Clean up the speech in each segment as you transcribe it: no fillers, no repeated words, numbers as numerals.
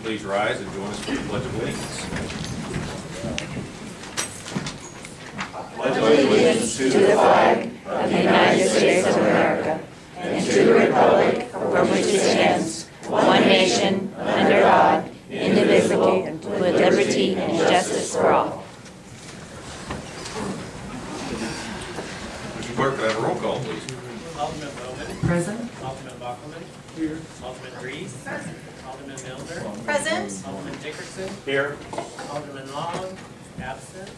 please rise and join us for the Pledge of Allegiance? Pledge allegiance to the flag of the United States of America and to the republic for which it stands, one nation, under God, indivisible, with liberty and justice for all. Mr. Clerk, could I have a roll call, please? Alderman Bowman. Present. Alderman Bachman. Here. Alderman Reese. Alderman Milner. Present. Alderman Dickerson. Here. Alderman Long. Absent.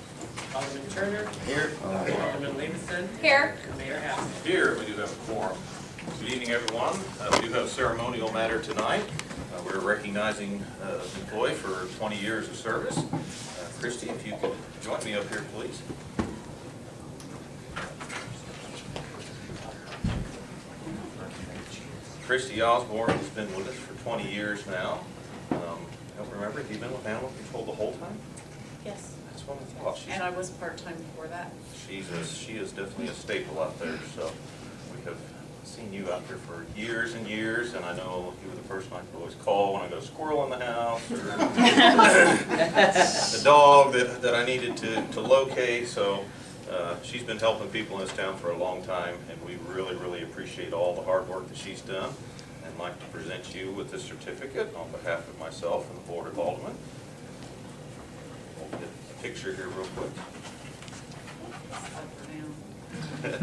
Alderman Turner. Here. Alderman Levinson. Here. Mayor absent. Here, we do have a quorum. Good evening, everyone. We do have a ceremonial matter tonight. We're recognizing an employee for 20 years of service. Christy, if you could join me up here, please. Christy Osborne has been with us for 20 years now. I don't remember, have you been with Animal Control the whole time? Yes. That's what I thought. And I was part-time before that. She is definitely a staple out there, so we have seen you out there for years and years, and I know you were the person I could always call when I got a squirrel in the house, or the dog that I needed to locate, so she's been helping people in this town for a long time, and we really appreciate all the hard work that she's done, and I'd like to present you with this certificate on behalf of myself and the Board of Aldermen. We'll get a picture here real quick. There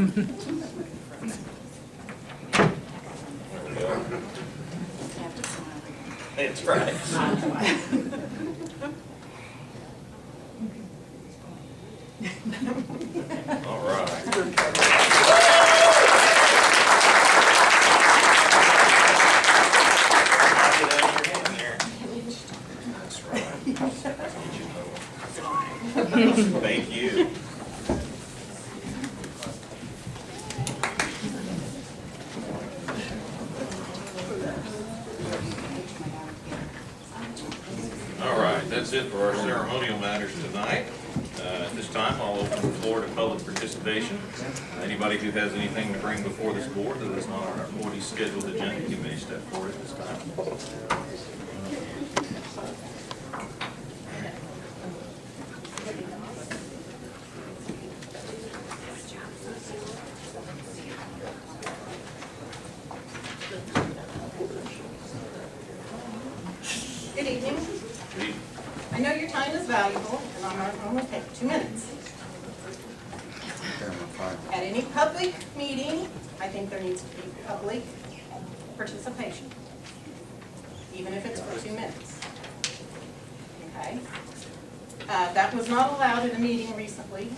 we go. That's right. All right. That's right. Thank you. All right, that's it for our ceremonial matters tonight. At this time, I'll open the floor to public participation. Anybody who has anything to bring before this board that is not on our already scheduled agenda, you may step forward at this time. Good evening. Good evening. I know your time is valuable, and I'm going to take 2 minutes. At any public meeting, I think there needs to be public participation, even if it's for 2 minutes. Okay? That was not allowed at a meeting recently,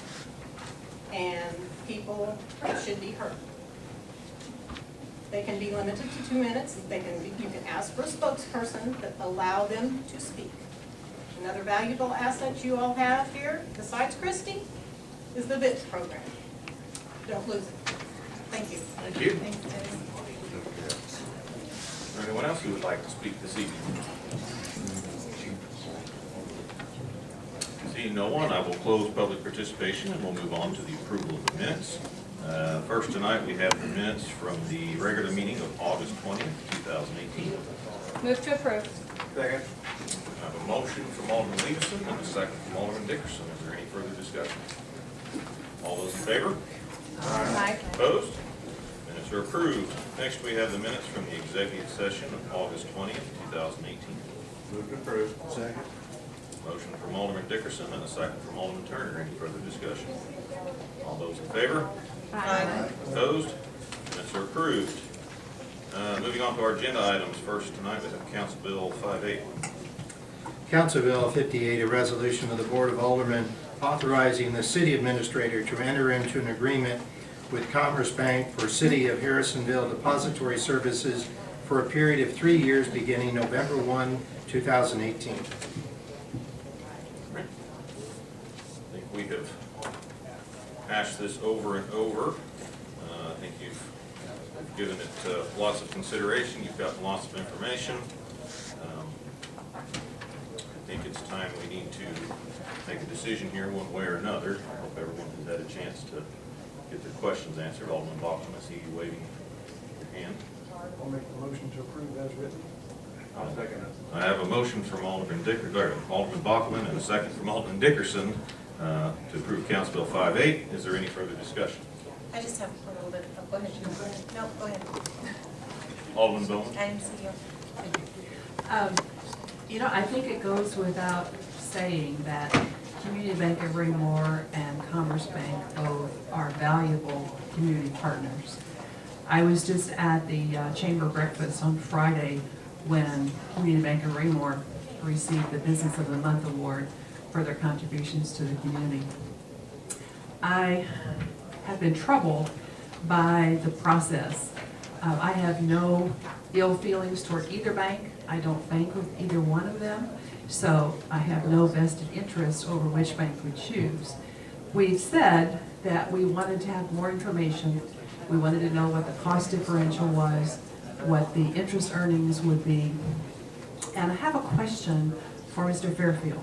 and people should be heard. They can be limited to 2 minutes. You can ask for a spokesperson, but allow them to speak. Another valuable asset you all have here, besides Christy, is the VIPS program. Don't lose it. Thank you. Thank you. Is there anyone else who would like to speak this evening? Seeing no one, I will close public participation and we'll move on to the approval of the minutes. First tonight, we have the minutes from the regular meeting of August 20th, 2018. Move to approve. Second. I have a motion from Alderman Levinson and a second from Alderman Dickerson. Is there any further discussion? All those in favor? Aye. Opposed? Minutes are approved. Next, we have the minutes from the executive session of August 20th, 2018. Move to approve. Second. Motion from Alderman Dickerson and a second from Alderman Turner. Any further discussion? All those in favor? Aye. Opposed? Minutes are approved. Moving on to our agenda items. First tonight, we have Council Bill 58. Council Bill 58, a resolution of the Board of Aldermen authorizing the city administrator to enter into an agreement with Commerce Bank for City of Harrisonville depository services for a period of 3 years beginning November 1, 2018. I think we have hashed this over and over. I think you've given it lots of consideration. You've gotten lots of information. I think it's time we need to make a decision here one way or another. I hope everyone has had a chance to get their questions answered. Alderman Bachman, I see you waving your hand. I'll make the motion to approve as written. I'll second it. I have a motion from Alderman Bachman and a second from Alderman Dickerson to approve Council Bill 58. Is there any further discussion? I just have a little bit, go ahead. No, go ahead. Alderman Bowman? I didn't see you. You know, I think it goes without saying that Community Bank of Raymore and Commerce Bank both are valuable community partners. I was just at the chamber breakfast on Friday when Community Bank of Raymore received the Business of the Month award for their contributions to the community. I have been troubled by the process. I have no ill feelings toward either bank. I don't bank with either one of them, so I have no vested interest over which bank we choose. We've said that we wanted to have more information. We wanted to know what the cost differential was, what the interest earnings would be. And I have a question for Mr. Fairfield.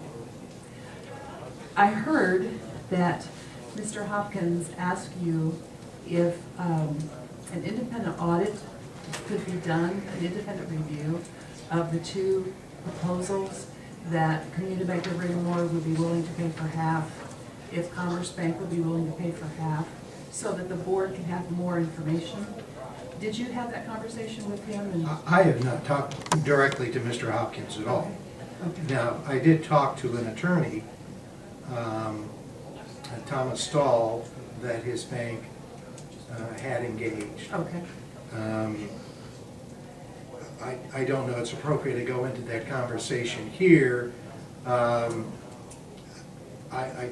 I heard that Mr. Hopkins asked you if an independent audit could be done, an independent review of the two proposals, that Community Bank of Raymore would be willing to pay for half, if Commerce Bank would be willing to pay for half, so that the board can have more information. Did you have that conversation with him? And I have not talked directly to Mr. Hopkins at all. okay. Now, I did talk to an attorney, Thomas Stahl, that his bank had engaged. Okay. I don't know it's appropriate to go into that conversation here. I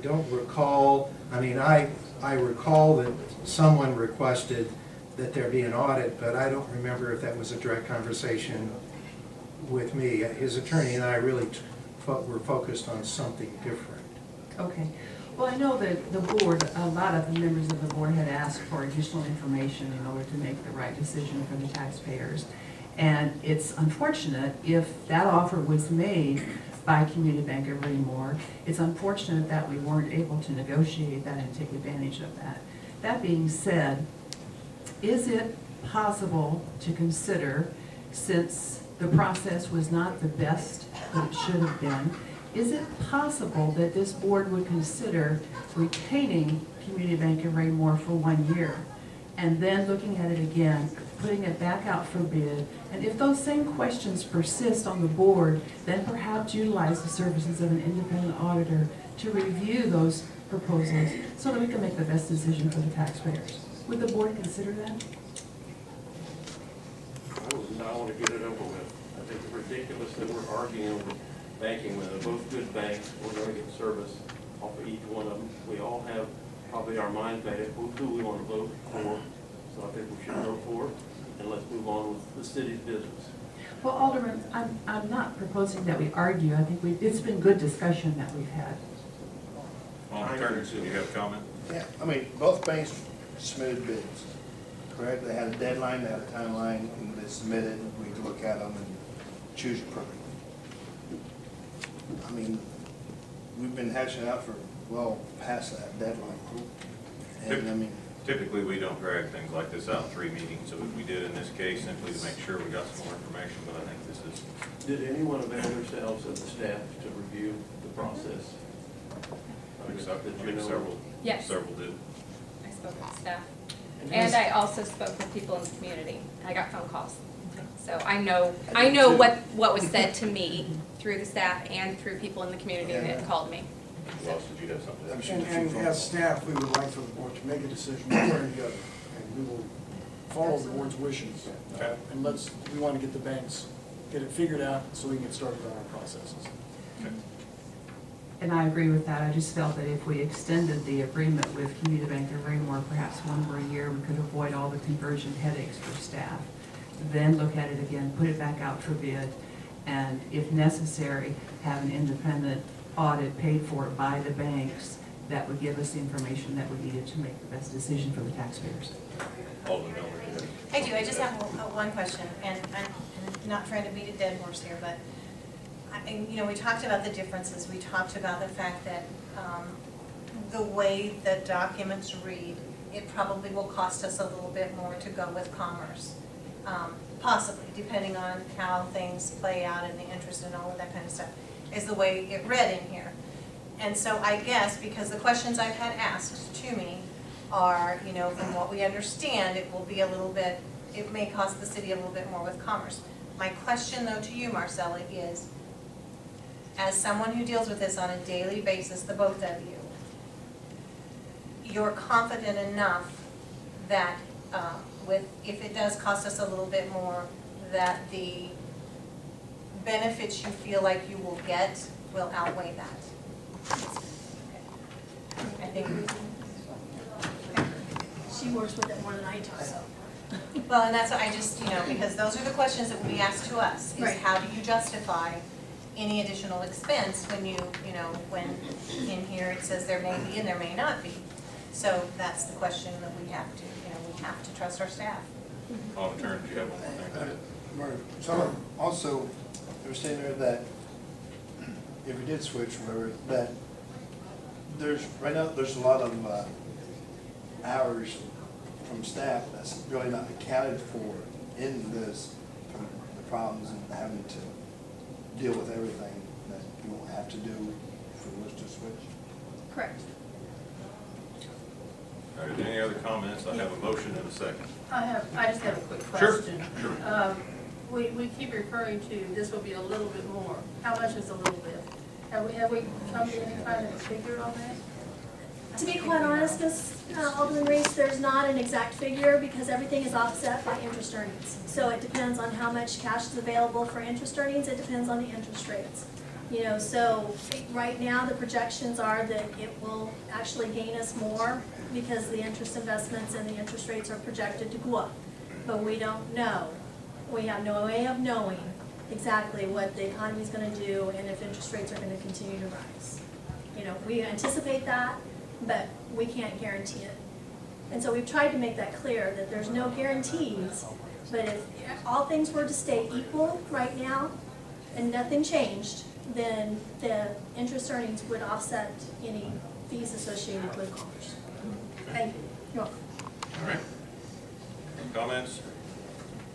don't recall, I mean, I recall that someone requested that there be an audit, but I don't remember if that was a direct conversation with me. His attorney and I really were focused on something different. Okay. Well, I know that the board, a lot of the members of the board had asked for additional information in order to make the right decision for the taxpayers. And it's unfortunate if that offer was made by Community Bank of Raymore. It's unfortunate that we weren't able to negotiate that and take advantage of that. That being said, is it possible to consider, since the process was not the best that it should have been, is it possible that this board would consider retaining Community Bank of Raymore for 1 year and then looking at it again, putting it back out for bid, and if those same questions persist on the board, then perhaps utilize the services of an independent auditor to review those proposals so that we can make the best decision for the taxpayers? Would the board consider that? I want to get it over with. I think it's ridiculous that we're arguing over banking when they're both good banks. We're going to get service off of each one of them. We all have probably our mind made up who we want to vote for. So I think we should vote for it, and let's move on with the city's business. Well, Alderman, I'm not proposing that we argue. I think it's been good discussion that we've had. Alderman Turner, do you have a comment? Yeah, I mean, both banks submitted bids, correct? They had a deadline, they had a timeline, and they submitted, we could look at them and choose appropriately. I mean, we've been hashing out for well past that deadline. And I mean, Typically, we don't drag things like this out in 3 meetings, so we did in this case simply to make sure we got some more information, but I think this is. Did anyone avail themselves of the staff to review the process? I think several. Yes. Several did. I spoke with staff. And I also spoke with people in the community. I got phone calls. So I know what was said to me through the staff and through people in the community that called me. Ross, did you have something to add? And as staff, we would like for the board to make a decision one way or the other, and we will follow the board's wishes. Okay. And we want to get the banks, get it figured out so we can get started on our processes. Okay. And I agree with that. I just felt that if we extended the agreement with Community Bank of Raymore, perhaps 1 more year, we could avoid all the conversion headaches for staff. Then look at it again, put it back out for bid, and if necessary, have an independent audit paid for by the banks that would give us the information that we needed to make the best decision for the taxpayers. Alderman Miller, do you have? I do, I just have one question, and I'm not trying to beat a dead horse here, but, we talked about the differences, we talked about the fact that the way the documents read, it probably will cost us a little bit more to go with Commerce. possibly, depending on how things play out and the interest and all of that kind of stuff, is the way it read in here. And so I guess, because the questions I've had asked to me are, you know, from what we understand, it will be a little bit, it may cost the city a little bit more with commerce. My question though to you, Marcella, is, as someone who deals with this on a daily basis, the both of you, you're confident enough that if it does cost us a little bit more, that the benefits you feel like you will get will outweigh that? I think, She works with it more than I do, so. well, and that's what I just, you know, because those are the questions that will be asked to us, is Right. how do you justify any additional expense when you know, when in here it says there may be and there may not be. So that's the question that we have to, you know, we have to trust our staff. Auditor, do you have one more thing? Mark, so also, they were saying there that if we did switch, whatever, that there's, right now, there's a lot of hours from staff that's really not accounted for in this, from the problems and having to deal with everything that you won't have to do if we was to switch. Correct. All right, any other comments? I have a motion and a second. I just have a quick Sure, question. sure. We keep referring to this will be a little bit more. How much is a little bit? Have we come to any kind of figure on that? To be quite honest, Ms. Alderman Reese, there's not an exact figure because everything is offset by interest earnings. So it depends on how much cash is available for interest earnings, it depends on the interest rates. You know, so right now the projections are that it will actually gain us more because the interest investments and the interest rates are projected to go up. But we don't know. We have no way of knowing exactly what the economy is going to do and if interest rates are going to continue to rise. You know, we anticipate that, but we can't guarantee it. And so we've tried to make that clear that there's no guarantees, but if all things were to stay equal right now and nothing changed, then the interest earnings would offset any fees associated with commerce. Thank you. You're welcome. All right. Any comments?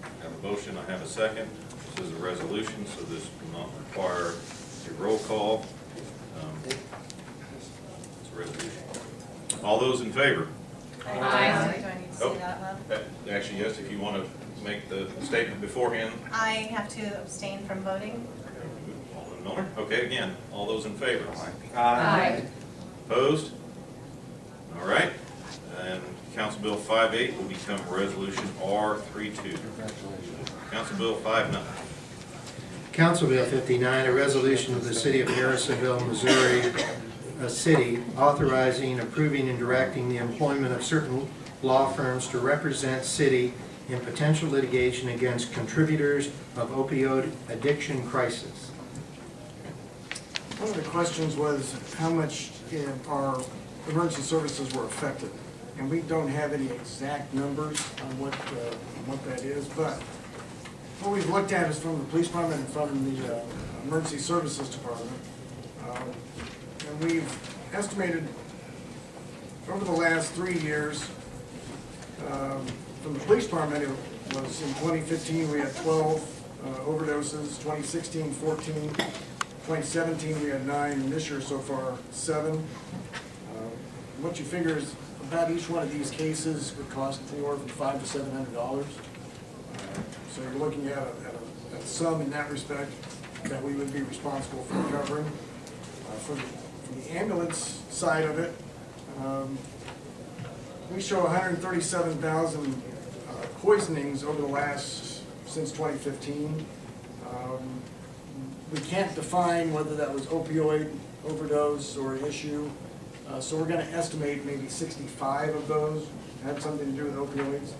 I have a motion, I have a second. This is a resolution, so this will not require a roll call. It's a resolution. All those in favor? Do I need to say that out loud? Actually, yes, if you want to make the statement beforehand. I have to abstain from voting. Alderman Miller? Okay, again, all those in favor? Aye. Opposed? All right. And Council Bill 58 will become Resolution R32. Council Bill 59. Council Bill 59, a resolution of the City of Harrisonville, Missouri, a city authorizing, approving, and directing the employment of certain law firms to represent city in potential litigation against contributors of opioid addiction crisis. One of the questions was how much our emergency services were affected. And we don't have any exact numbers on what that is, but what we've looked at is from the police department and from the emergency services department. And we've estimated over the last 3 years, from the police department, it was in 2015, we had 12 overdoses, 2016, 14, 2017, we had 9, and this year so far, 7. What you figure is about each one of these cases would cost anywhere from $500 to $700. So you're looking at a sum in that respect that we would be responsible for covering. From the ambulance side of it, we show 137,000 poisonings over the last, since 2015. We can't define whether that was opioid overdose or an issue. So we're going to estimate maybe 65 of those had something to do with opioids.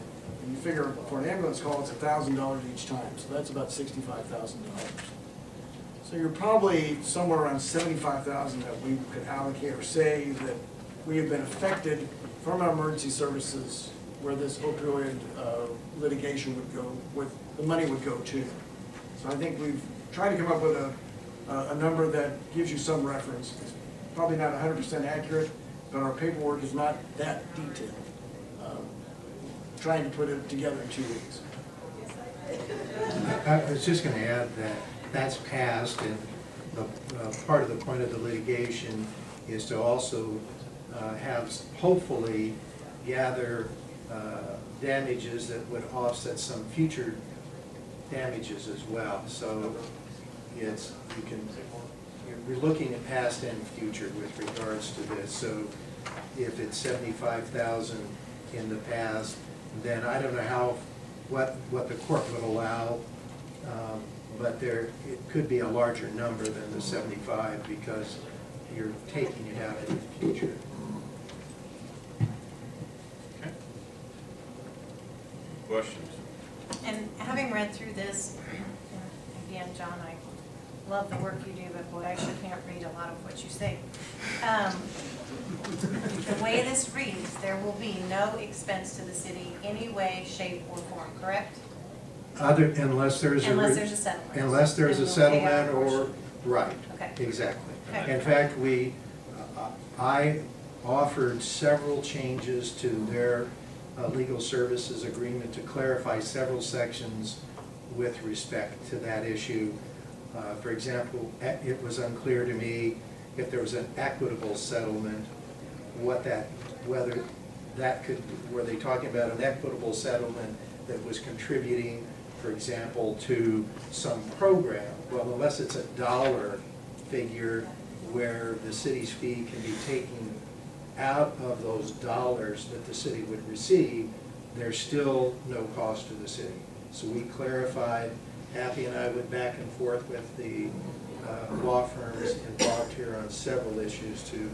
And you figure for an ambulance call, it's $1,000 each time. So that's about $65,000. So you're probably somewhere around $75,000 that we could allocate or say that we have been affected from our emergency services where this opioid litigation would go, the money would go to. So I think we've tried to come up with a number that gives you some reference. It's probably not 100% accurate, but our paperwork is not that detailed. Trying to put it together in 2 weeks. I was just going to add that that's passed, and part of the point of the litigation is to also hopefully gather damages that would offset some future damages as well. So you're looking at past and future with regards to this. So if it's 75,000 in the past, then I don't know what the court would allow, but it could be a larger number than the 75 because you're taking it out in the future. Okay. Questions? And having read through this, again, John, I love the work you do, but boy, I sure can't read a lot of what you say. The way this reads, there will be no expense to the city any way, shape, or form, correct? Unless there's Unless there's a settlement. Unless there's a Then we'll pay our settlement or, portion. right, Okay. exactly. Okay. In fact, I offered several changes to their legal services agreement to clarify several sections with respect to that issue. For example, it was unclear to me if there was an equitable settlement, were they talking about an equitable settlement that was contributing, for example, to some program? Well, unless it's a dollar figure where the city's fee can be taken out of those dollars that the city would receive, there's still no cost to the city. So we clarified. Happy and I went back and forth with the law firms involved here on several issues to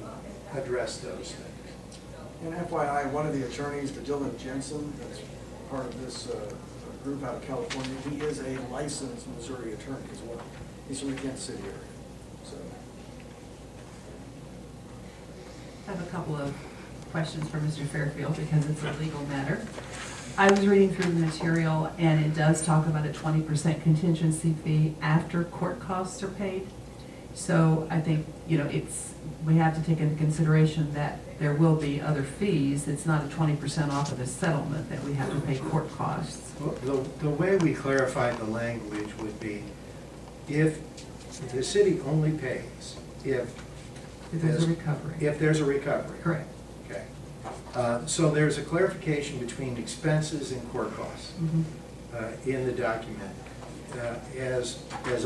address those things. And FYI, one of the attorneys, Dylan Jensen, that's part of this group out of California, he is a licensed Missouri attorney as well. He's from the Kansas City area. So. I have a couple of questions for Mr. Fairfield because it's a legal matter. I was reading through the material and it does talk about a 20% contingency fee after court costs are paid. So I think, we have to take into consideration that there will be other fees. It's not a 20% off of the settlement that we have to pay court costs. Well, the way we clarified the language would be if the city only pays if There's a recovery. If there's a recovery. Correct. Okay. So there's a clarification between expenses and court costs in the document. As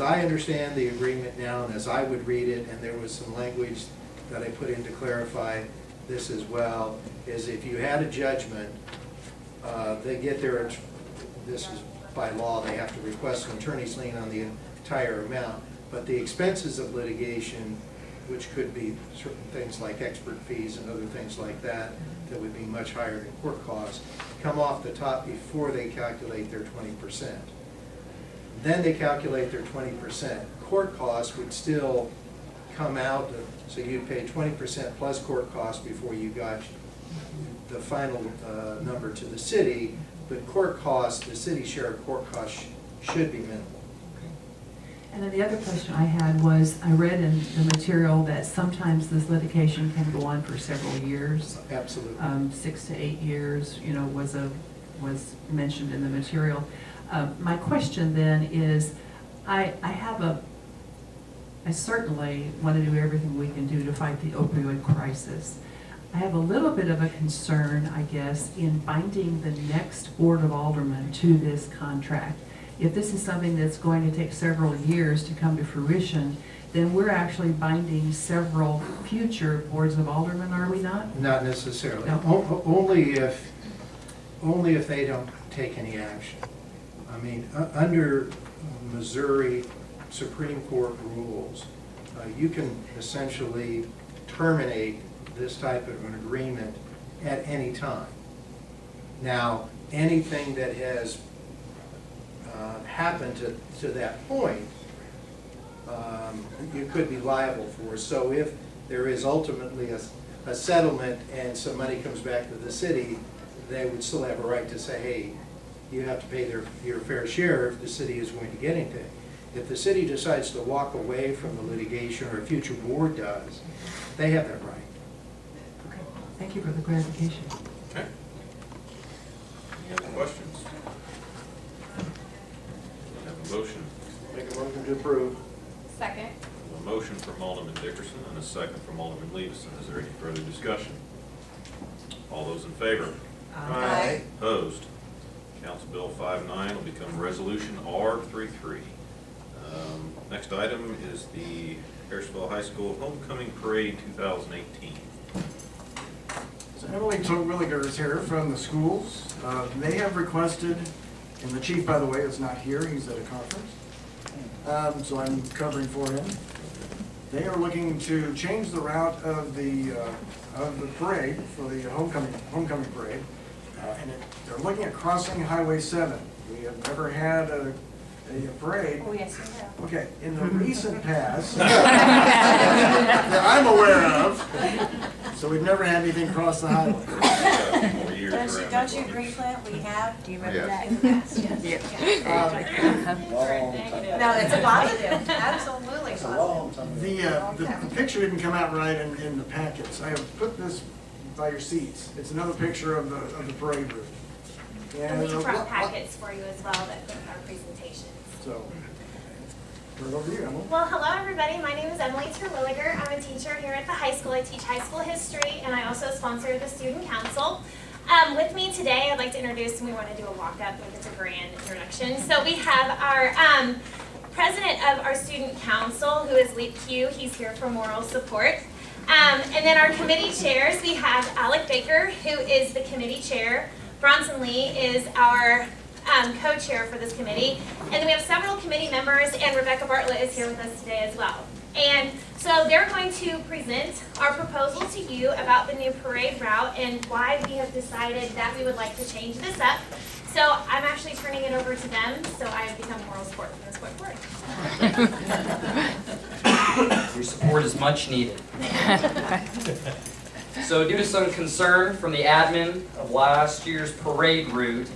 I understand the agreement now, and as I would read it, and there was some language that I put in to clarify this as well, is if you had a judgment, they get their, this is by law, they have to request an attorney's lien on the entire amount, but the expenses of litigation, which could be certain things like expert fees and other things like that, that would be much higher than court costs, come off the top before they calculate their 20%. Then they calculate their 20%. Court costs would still come out, so you'd pay 20% plus court costs before you got the final number to the city, but court costs, the city share of court costs should be minimal. And then the other question I had was, I read in the material that sometimes this litigation can go on for several years. Absolutely. 6 to 8 years, was mentioned in the material. My question then is, I certainly want to do everything we can do to fight the opioid crisis. I have a little bit of a concern, I guess, in binding the next Board of Aldermen to this contract. If this is something that's going to take several years to come to fruition, then we're actually binding several future boards of aldermen, are we not? Not necessarily. No. Only if they don't take any action. I mean, under Missouri Supreme Court rules, you can essentially terminate this type of an agreement at any time. Now, anything that has happened to that point, you could be liable for. So if there is ultimately a settlement and some money comes back to the city, they would still have a right to say, hey, you have to pay your fair share if the city is going to get anything. If the city decides to walk away from the litigation, or a future board does, they have that right. Okay. Thank you for the clarification. Okay. Any other questions? to approve. Second. A motion from Alderman Dickerson and a second from Alderman Levison. Is there any further discussion? All those in favor? Aye. Opposed? Council Bill 5-9 will become Resolution R33. Next item is the Harrisonville High School Homecoming Parade 2018. So Emily Williger is here from the schools. They have requested, and the chief, by the way, is not here, he's at a conference. So I'm covering for him. They are looking to change the route of the parade for the homecoming parade. They're looking at crossing Highway 7. We have never had a parade. Oh, yes, we have. Okay, in the recent past, that I'm aware of, so we've never had anything cross the highway. 4 years around. Don't you agree, Clint? We have, do you remember Yes. that in the past? Yes. No, it's a positive, absolutely It's a positive. long time ago. The picture didn't come out right in the packets. I have put this by your seats. It's another picture of the parade route. And we a brought lot- packets for you as well that with our presentations. So, turn it over to you, Emily. Well, hello everybody. My name is Emily Terwilliger. I'm a teacher here at the high school. I teach high school history and I also sponsor the student council. With me today, I'd like to introduce, and we want to do a walk-up, like it's a grand introduction. So we have our president of our student council, who is Leap Q. He's here for moral support. And then our committee chairs, we have Alec Baker, who is the committee chair. Bronson Lee is our co-chair for this committee. And then we have several committee members, and Rebecca Bartlett is here with us today as well. And so they're going to present our proposal to you about the new parade route and why we have decided that we would like to change this up. So I'm actually turning it over to them, so I have become moral support from this point forward. Your support is much needed. So due to some concern from the admin of last year's parade route,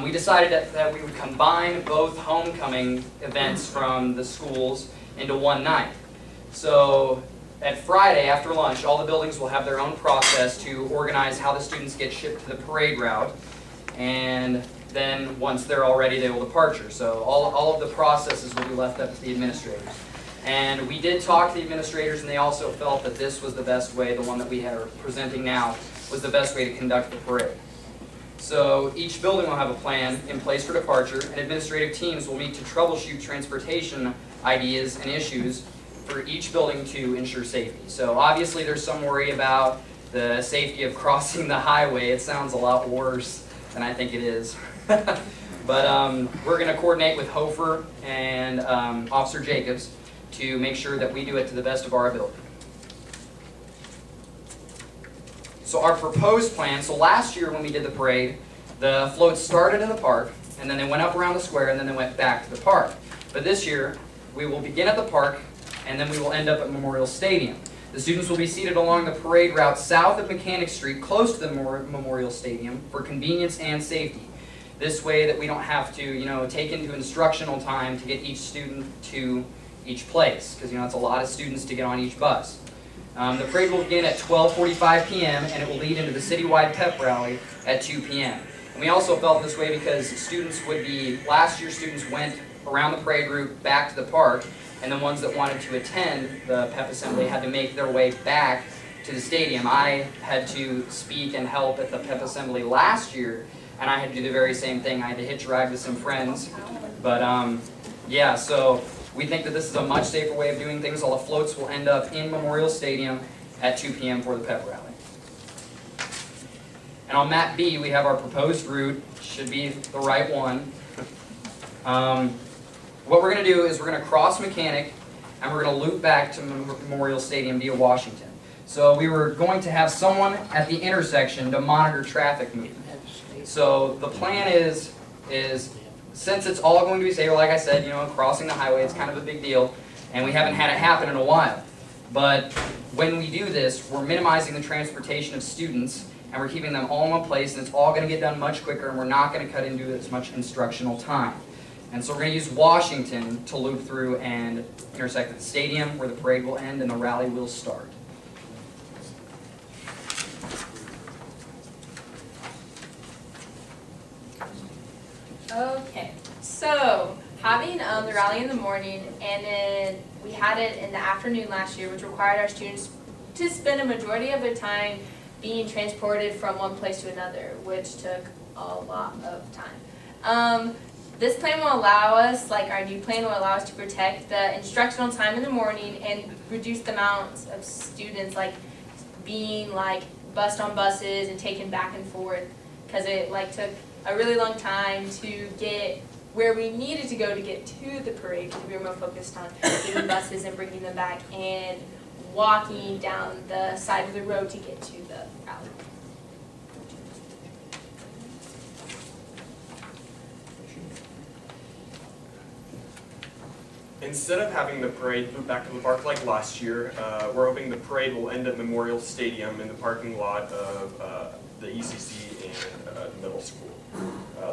we decided that we would combine both homecoming events from the schools into one night. So at Friday after lunch, all the buildings will have their own process to organize how the students get shipped to the parade route. And then once they're all ready, they will departure. So all of the processes will be left up to the administrators. And we did talk to the administrators, and they also felt that this was the best way, the one that we are presenting now, was the best way to conduct the parade. So each building will have a plan in place for departure, and administrative teams will meet to troubleshoot transportation ideas and issues for each building to ensure safety. So obviously there's some worry about the safety of crossing the highway. It sounds a lot worse than I think it is. But we're going to coordinate with Hofer and Officer Jacobs to make sure that we do it to the best of our ability. So our proposed plan, so last year when we did the parade, the floats started in the park, and then they went up around the square, and then they went back to the park. But this year, we will begin at the park, and then we will end up at Memorial Stadium. The students will be seated along the parade route south of Mechanic Street, close to the Memorial Stadium, for convenience and safety. This way that we don't have to, take into instructional time to get each student to each place, because, it's a lot of students to get on each bus. The parade will begin at 12:45 p.m. and it will lead into the citywide pep rally at 2 p.m. And we also felt this way because last year students went around the parade route back to the park, and the ones that wanted to attend the pep assembly had to make their way back to the stadium. I had to speak and help at the pep assembly last year, and I had to do the very same thing. I had to hitch a ride with some friends. But yeah, so we think that this is a much safer way of doing things. All the floats will end up in Memorial Stadium at 2 p.m. for the pep rally. And on map B, we have our proposed route. Should be the right one. What we're going to do is we're going to cross Mechanic, and we're going to loop back to Memorial Stadium via Washington. So we were going to have someone at the intersection to monitor traffic movement. So the plan is since it's all going to be safer, like I said, crossing the highway, it's kind of a big deal, and we haven't had it happen in a while. But when we do this, we're minimizing the transportation of students, and we're keeping them all in one place, and it's all going to get done much quicker, and we're not going to cut into as much instructional time. And so we're going to use Washington to loop through and intersect at the stadium, where the parade will end and the rally will start. Okay, so having the rally in the morning, and then we had it in the afternoon last year, which required our students to spend a majority of their time being transported from one place to another, which took a lot of time. This plan will allow us, like our new plan will allow us to protect the instructional time in the morning and reduce the amount of students like being like bused on buses and taken back and forth, because it like took a really long time to get where we needed to go to get to the parade, because we were more focused on getting buses and bringing them back and walking down the side of the road to get to the rally. Instead of having the parade move back to the park like last year, we're hoping the parade will end at Memorial Stadium in the parking lot of the ECC and the middle school.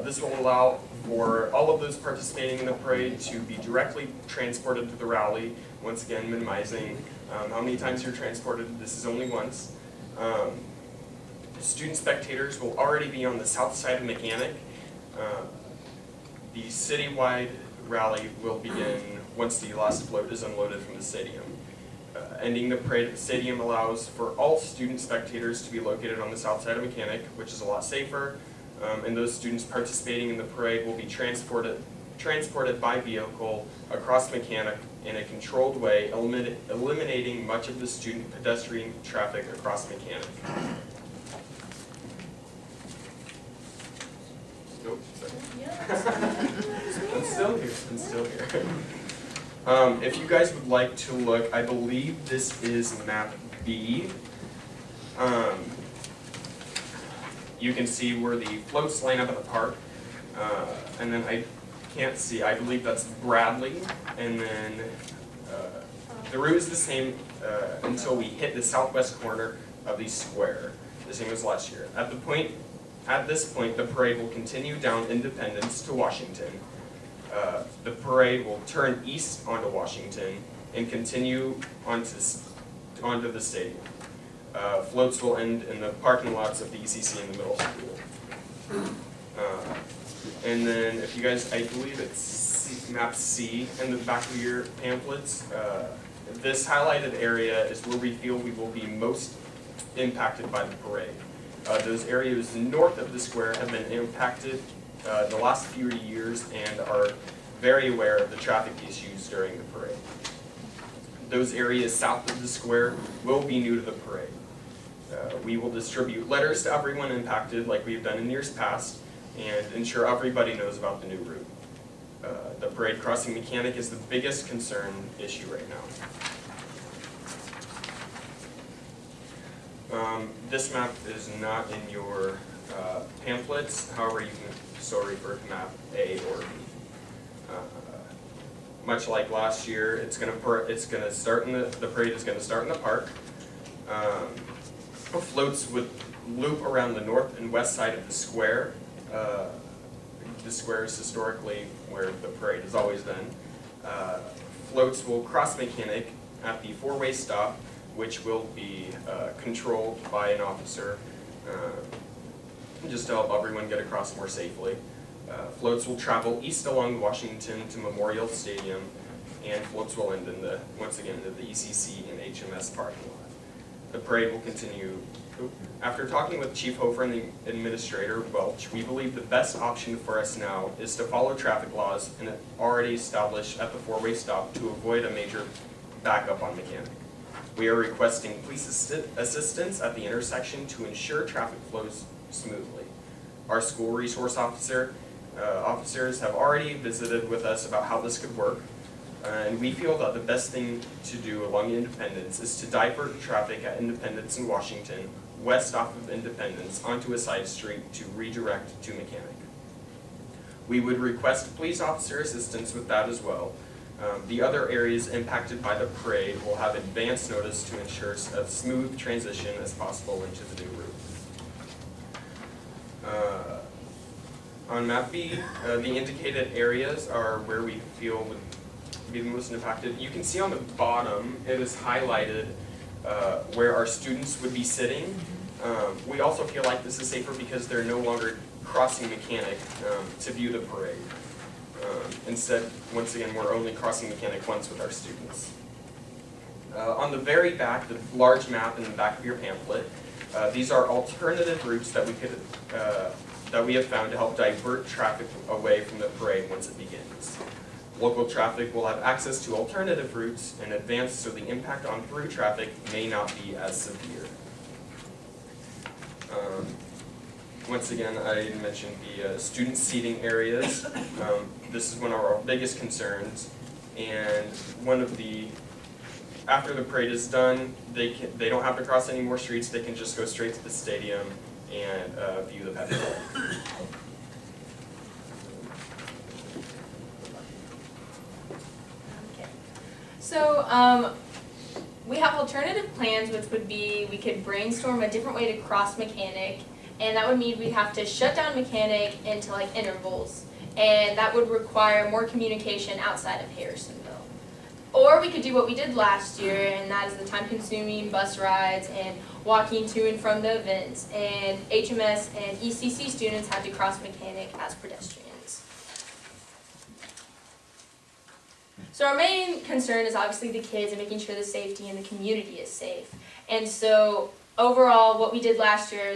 This will allow for all of those participating in the parade to be directly transported to the rally, once again minimizing how many times you're transported. This is only once. Student spectators will already be on the south side of Mechanic. The citywide rally will begin once the last float is unloaded from the stadium. Ending the parade at the stadium allows for all student spectators to be located on the south side of Mechanic, which is a lot safer, and those students participating in the parade will be transported by vehicle across Mechanic in a controlled way, eliminating much of the student pedestrian traffic across Mechanic. Nope, I'm still here. If you guys would like to look, I believe this is map B. You can see where the floats line up at the park. And then I can't see, I believe that's Bradley. And then the route is the same until we hit the southwest corner of the square, the same as last year. At this point, the parade will continue down Independence to Washington. The parade will turn east onto Washington and continue onto the stadium. Floats will end in the parking lots of the ECC in the middle school. And then if you guys, I believe it's map C in the back of your pamphlets. This highlighted area is where we feel we will be most impacted by the parade. Those areas north of the square have been impacted the last few years and are very aware of the traffic issues during the parade. Those areas south of the square will be new to the parade. We will distribute letters to everyone impacted like we've done in years past and ensure everybody knows about the new route. The parade crossing Mechanic is the biggest concern issue right now. This map is not in your pamphlets, however you can still refer to map A or B. Much like last year, it's gonna start in the parade is gonna start in the park. Floats would loop around the north and west side of the square. The square is historically where the parade has always been. Floats will cross Mechanic at the four-way stop, which will be controlled by an officer just to help everyone get across more safely. Floats will travel east along Washington to Memorial Stadium, and floats will end once again in the ECC and HMS parking lot. The parade will continue. After talking with Chief Hofer and the Administrator Welch, we believe the best option for us now is to follow traffic laws and already established at the four-way stop to avoid a major backup on Mechanic. We are requesting police assistance at the intersection to ensure traffic flows smoothly. Our school resource officers have already visited with us about how this could work, and we feel that the best thing to do along Independence is to divert traffic at Independence and Washington west off of Independence onto a side street to redirect to Mechanic. We would request police officer assistance with that as well. The other areas impacted by the parade will have advance notice to ensure a smooth transition as possible into the new route. On map B, the indicated areas are where we feel would be the most impacted. You can see on the bottom, it is highlighted where our students would be sitting. We also feel like this is safer because they're no longer crossing Mechanic to view the parade. Instead, once again, we're only crossing Mechanic once with our students. On the very back, the large map in the back of your pamphlet, these are alternative routes that we have found to help divert traffic away from the parade once it begins. Local traffic will have access to alternative routes in advance, so the impact on through traffic may not be as severe. Once again, I mentioned the student seating areas. This is one of our biggest concerns, and after the parade is done, they don't have to cross any more streets. They can just go straight to the stadium and view the pep rally. So we have alternative plans, which would be we could brainstorm a different way to cross Mechanic, and that would mean we'd have to shut down Mechanic into like intervals, and that would require more communication outside of Harrisonville. Or we could do what we did last year, and that is the time-consuming bus rides and walking to and from the events, and HMS and ECC students had to cross Mechanic as pedestrians. So our main concern is obviously the kids and making sure the safety and the community is safe. And so overall, what we did last year,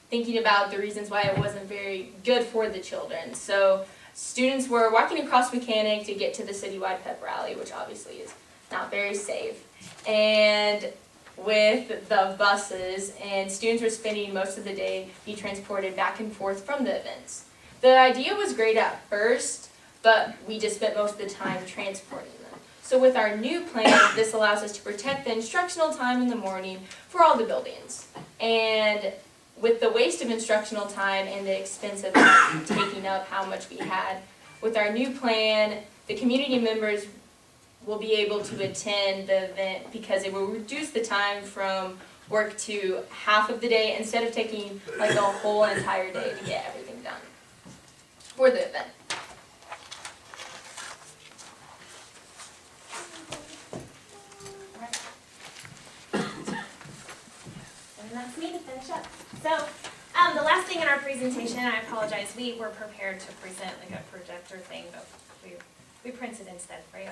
thinking about the reasons why it wasn't very good for the children. So students were walking across Mechanic to get to the citywide pep rally, which obviously is not very safe. And with the buses, and students were spending most of the day being transported back and forth from the events. The idea was great at first, but we just spent most of the time transporting them. So with our new plan, this allows us to protect the instructional time in the morning for all the buildings. And with the waste of instructional time and the expense of taking up how much we had, with our new plan, the community members will be able to attend the event because it will reduce the time from work to half of the day instead of taking like a whole entire day to get everything done for the event. And that's me to finish up. So, the last thing in our presentation, and I apologize, we were prepared to present like a projector thing, but we printed instead for you.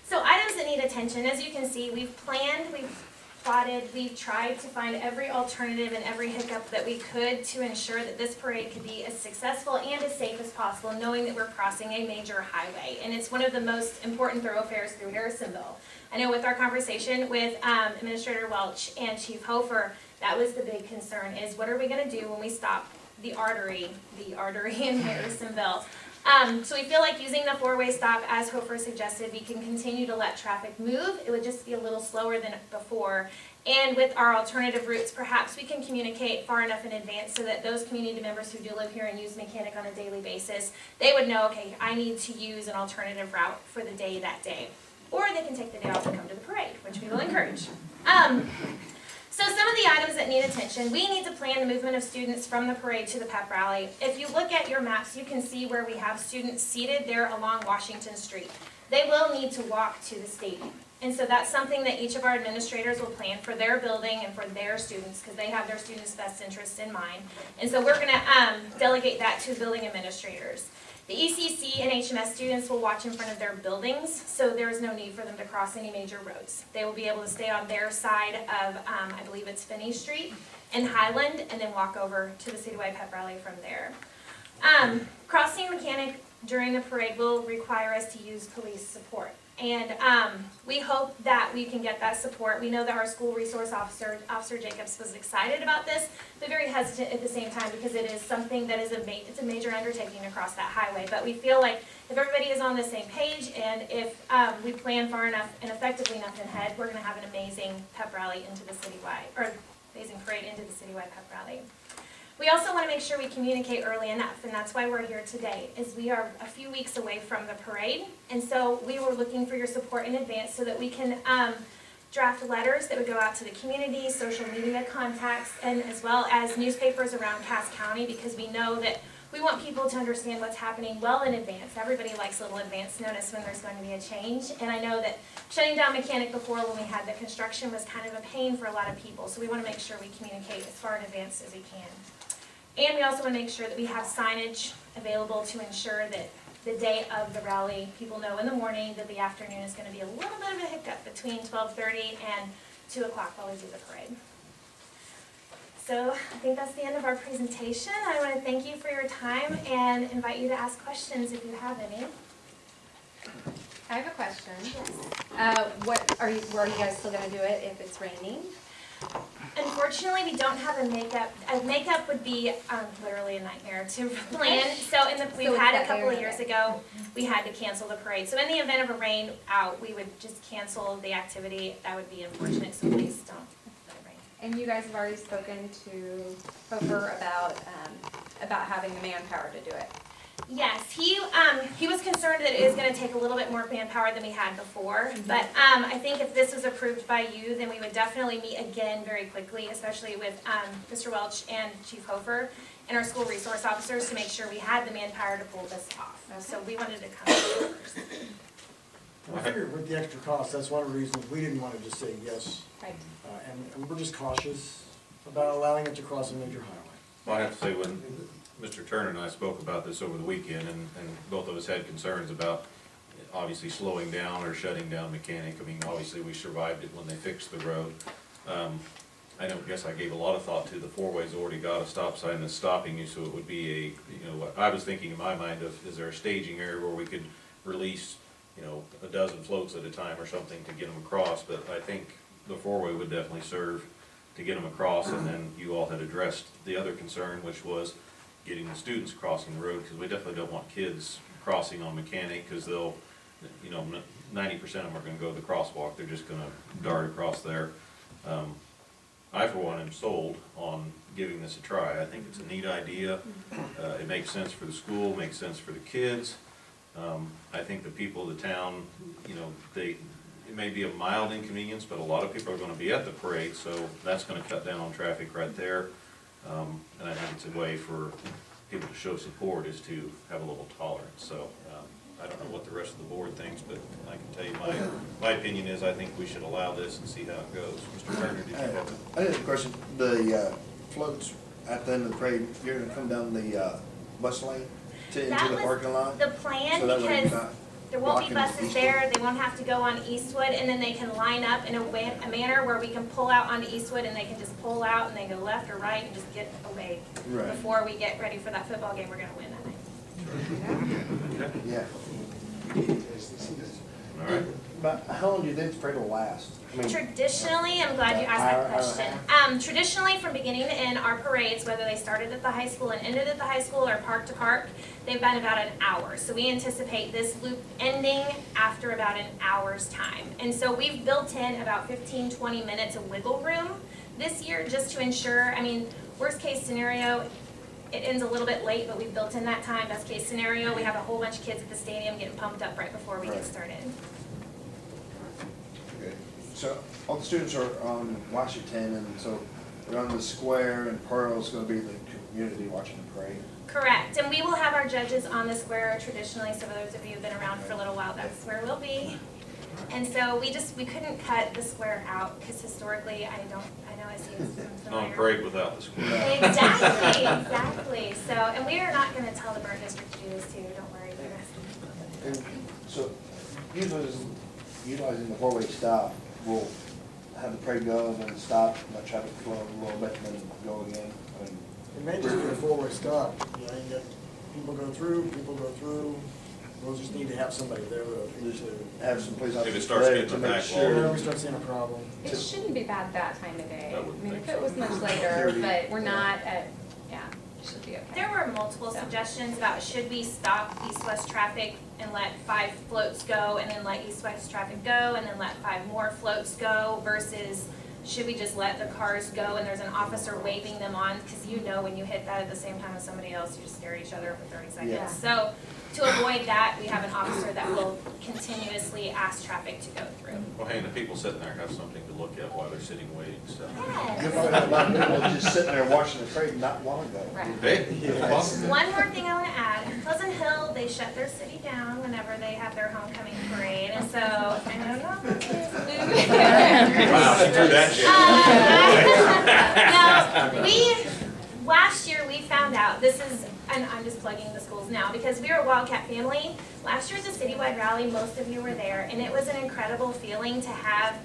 So items that need attention, as you can see, we've planned, we've plotted, we've tried to find every alternative and every hiccup that we could to ensure that this parade could be as successful and as safe as possible, knowing that we're crossing a major highway. And it's one of the most important thoroughfares through Harrisonville. I know with our conversation with Administrator Welch and Chief Hofer, that was the big concern, is what are we gonna do when we stop the artery in Harrisonville? So we feel like using the four-way stop, as Hofer suggested, we can continue to let traffic move. It would just be a little slower than before. And with our alternative routes, perhaps we can communicate far enough in advance so that those community members who do live here and use Mechanic on a daily basis, they would know, okay, I need to use an alternative route for the day that day. Or they can take the day off and come to the parade, which we will encourage. So some of the items that need attention, we need to plan the movement of students from the parade to the pep rally. If you look at your maps, you can see where we have students seated there along Washington Street. They will need to walk to the stadium. And so that's something that each of our administrators will plan for their building and for their students, because they have their students' best interests in mind. And so we're gonna delegate that to building administrators. The ECC and HMS students will watch in front of their buildings, so there is no need for them to cross any major roads. They will be able to stay on their side of, I believe it's Finney Street and Highland, and then walk over to the citywide pep rally from there. Crossing Mechanic during the parade will require us to use police support. And we hope that we can get that support. We know that our school resource officer, Officer Jacobs, was excited about this, but very hesitant at the same time because it is something that is it's a major undertaking across that highway. But we feel like if everybody is on the same page and if we plan far enough and effectively enough ahead, we're going to have an amazing pep rally into the citywide, or amazing parade into the citywide pep rally. We also want to make sure we communicate early enough, and that's why we're here today, is we are a few weeks away from the parade, and so we were looking for your support in advance so that we can draft letters that would go out to the community, social media contacts, and as well as newspapers around Cass County, because we know that we want people to understand what's happening well in advance. Everybody likes a little advance notice when there's going to be a change, and I know that shutting down Mechanic before when we had the construction was kind of a pain for a lot of people, so we want to make sure we communicate as far in advance as we can. And we also want to make sure that we have signage available to ensure that the day of the rally, people know in the morning that the afternoon is gonna be a little bit of a hiccup between 12:30 and 2 o'clock while we do the parade. So I think that's the end of our presentation. I want to thank you for your time and invite you to ask questions if you have any. I have a question. Yes. Are you guys still gonna do it if it's raining? Unfortunately, we don't have a makeup. Makeup would be literally a nightmare to plan. So we've it's had a that couple of day or years that ago, we had to cancel the parade. So in the event of a rain out, we would just cancel the activity. That would be unfortunate, so please don't let it rain. And you guys have already spoken to Hofer about having the manpower to do it. Yes, he was concerned that it is gonna take a little bit more manpower than we had before, but I think if this was approved by you, then we would definitely meet again very quickly, especially with Mr. Welch and Chief Hofer and our school resource officers to make sure we had the manpower to pull this off. So we wanted to come first. I figured with the extra cost, that's one of the reasons we didn't want to just say yes. Right. And we're just cautious about allowing it to cross a major highway. Well, I have to say, when Mr. Turner and I spoke about this over the weekend, and both of us had concerns about obviously slowing down or shutting down Mechanic. I mean, obviously, we survived it when they fixed the road. I don't guess I gave a lot of thought to the four-way's already got a stop sign that's stopping you, so it would be what I was thinking in my mind of, is there a staging area where we could release, a dozen floats at a time or something to get them across, but I think the four-way would definitely serve to get them across, and then you all had addressed the other concern, which was getting the students crossing the road, because we definitely don't want kids crossing on Mechanic, because they'll, 90% of them are gonna go to the crosswalk, they're just gonna dart across there. I, for one, am sold on giving this a try. I think it's a neat idea. It makes sense for the school, makes sense for the kids. I think the people of the town, it may be a mild inconvenience, but a lot of people are gonna be at the parade, so that's gonna cut down on traffic right there. And I think it's a way for people to show support, is to have a little tolerance. So I don't know what the rest of the board thinks, but I can tell you my opinion is I think we should allow this and see how it goes. Mr. Turner, did you have a? I had a question. The floats at the end of the parade, you're gonna come down the bus lane into the parking lot? The plan, So that way you're because not there won't be blocking buses Eastwood? there, they won't have to go on Eastwood, and then they can line up in a manner where we can pull out onto Eastwood, and they can just pull out and they go left or right and just get away. Right. Before we get ready for that football game we're gonna win that night. Yeah. All right. But how long do you think this parade will last? I mean, Traditionally, I'm glad you asked Hour, that hour and a question. Traditionally, from beginning to end, our parades, whether they started at the high school and ended at the high school or park to park, they've been about an hour. So we anticipate this loop ending after about an hour's time. And so we've built in about 15, 20 minutes of wiggle room this year just to ensure, worst case scenario, it ends a little bit late, but we've built in that time. Best case scenario, we have a whole bunch of kids at the stadium getting pumped up right before we get started. okay. So all the students are on Washington, and so they're on the square, and Pearl's gonna be the community watching the parade. Correct, and we will have our judges on the square traditionally, so for those of you who've been around for a little while, that's where we'll be. And so we couldn't cut the square out, because historically, I know I see this from On familiar. parade without the square. Exactly, so, and we are not gonna tell the Burn District to do this too, don't worry, you guys. And so utilizing the four-way stop, we'll have the parade go and then stop, let traffic flow a little bit, and then go again. It may just be a four-way stop, you get people go through, we'll just need to have somebody there to Have some police If it officers starts there getting to the make back sure. whenever we start seeing a problem. It shouldn't be bad that time of day. I wouldn't think If it so. was much later, but we're not at, it should be okay. There were multiple suggestions about should we stop east-west traffic and let 5 floats go, and then let east-west traffic go, and then let 5 more floats go, versus should we just let the cars go and there's an officer waving them on, because when you hit that at the same time as somebody else, you just stare at each other for 30 seconds. Yeah. So to avoid that, we have an officer that will continuously ask traffic to go through. Well, hey, the people sitting there have something to look at while they're sitting waiting, so. You probably have a lot of people just sitting there watching the parade not long ago. Right. Hey, it's possible. One more thing I want to add, Pleasant Hill, they shut their city down whenever they have their homecoming parade, and so, I don't know. Wow, she threw that No, last year we found out, and I'm just plugging the schools now, because we are a Wildcat family. Last year was a citywide rally, most of you were there, and it was an incredible feeling to have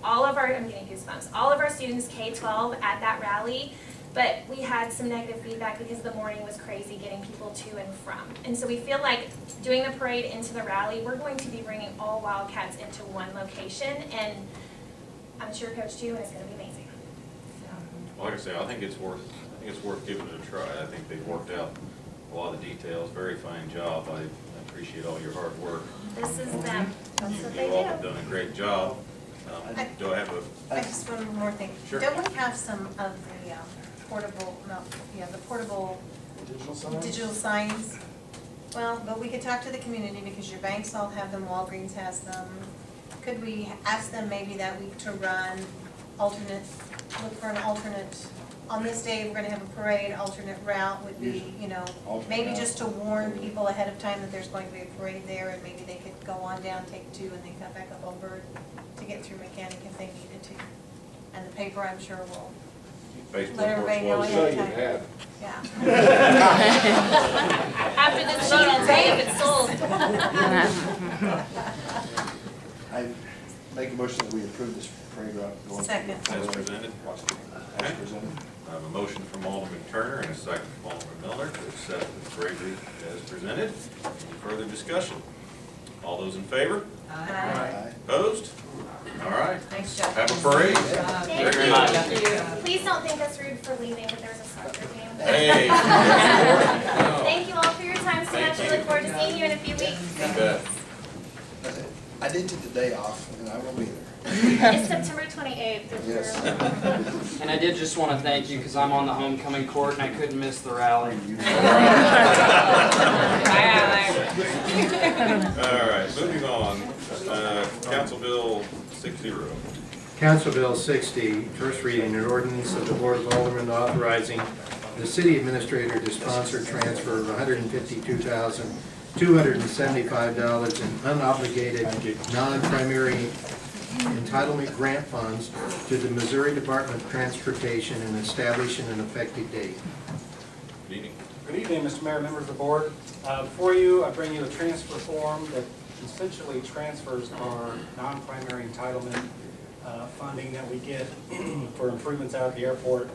I'm getting goosebumps, all of our students K-12 at that rally. But we had some negative feedback because the morning was crazy getting people to and from. And so we feel like doing the parade into the rally, we're going to be bringing all Wildcats into one location, and I'm sure Coach too, and it's gonna be amazing. Like I say, I think it's worth giving it a try. I think they've worked out a lot of the details, very fine job. I appreciate all your hard work. This is them, that's what You they all have do. done a great job. Do I have I just one more thing. Sure. Don't we have some of the the portable digital signs? Well, but we could talk to the community because your banks all have them, Walgreens has them. Could we ask them maybe that week to run look for an alternate, on this day, we're gonna have a parade, alternate route would be, maybe just to warn people ahead of time that there's going to be a parade there, and maybe they could go on down, take two, and then come back up on Bird to get through Mechanic if they needed to. And the paper, I'm sure, will Facebook let everybody know works ahead well. of time. Yeah. After this vote, I'll tell you if it's sold. I make a motion that we approve this parade route. going Second. As presented. As presented. I have a motion from Alderman Turner and a second from Alderman Miller to accept the parade route as presented. Any further discussion? All those in favor? Aye. Opposed? All right. Thanks, Jeff. Have a parade. Thank Very you. good. Please don't think us rude for leaving, but there's a soccer game. Hey. Thank you all for your time so Thank much. We you. look forward to seeing you in a few weeks. You bet. I did take the day off, and I will be there. It's September 28th. if Yes. you're- And I did just want to thank you because I'm on the homecoming court and I couldn't miss the rally. All right, moving on. Council Bill 60. Council Bill 60, first reading, an ordinance of the Board of Aldermen authorizing the city administrator to sponsor transfer of $152,275 in unobligated, non-primary entitlement grant funds to the Missouri Department of Transportation and establishing an effective date. Good evening. Good evening, Mr. Mayor, members of the board. Before you, I bring you a transfer form that essentially transfers our non-primary entitlement funding that we get for improvements out at the airport